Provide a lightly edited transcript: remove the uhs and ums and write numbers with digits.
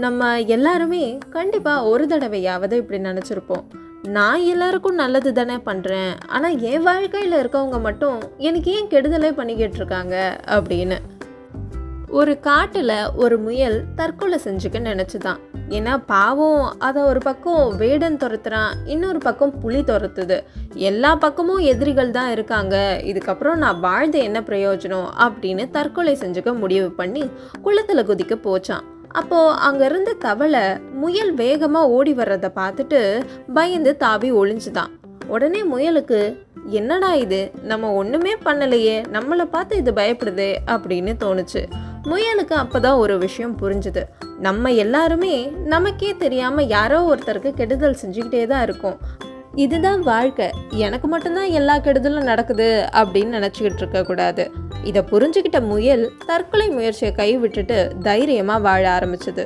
நம்ம எல்லாருமே கண்டிப்பாக ஒரு தடவையாவது இப்படி நினச்சிருப்போம். நான் எல்லாருக்கும் நல்லது தானே பண்ணுறேன், ஆனால் என் வாழ்க்கையில் இருக்கவங்க மட்டும் எனக்கு ஏன் கெடுதலே பண்ணிக்கிட்டு இருக்காங்க அப்படின்னு. ஒரு காட்டில் ஒரு முயல் தற்கொலை செஞ்சுக்க நினச்சிதான். ஏன்னா பாவம், அதை ஒரு பக்கம் வேடன் துரத்துறான், இன்னொரு பக்கம் புலி துரத்துது. எல்லா பக்கமும் எதிரிகள் தான் இருக்காங்க, இதுக்கப்புறம் நான் வாழ்ந்து என்ன பிரயோஜனம் அப்படின்னு தற்கொலை செஞ்சுக்க முடிவு பண்ணி குளத்தில் குதிக்க போச்சான். அப்போது அங்கே இருந்த தவளை முயல் வேகமாக ஓடி வர்றதை பார்த்துட்டு பயந்து தாவி ஒளிஞ்சுதான். உடனே முயலுக்கு, என்னடா இது, நம்ம ஒன்றுமே பண்ணலையே, நம்மளை பார்த்து இது பயப்படுதே அப்படின்னு தோணுச்சு. முயலுக்கு அப்போதான் ஒரு விஷயம் புரிஞ்சுது. நம்ம எல்லாருமே நமக்கே தெரியாமல் யாரோ ஒருத்தருக்கு கெடுதல் செஞ்சுக்கிட்டே தான் இருக்கோம். இதுதான் வாழ்க்கை, எனக்கு மட்டும்தான் எல்லா கெடுதலும் நடக்குது அப்படின்னு நினச்சிக்கிட்டு இருக்கக்கூடாது. இதை புரிஞ்சுக்கிட்ட முயல் தற்கொலை முயற்சியை கைவிட்டுட்டு தைரியமாக வாழ ஆரம்பிச்சது.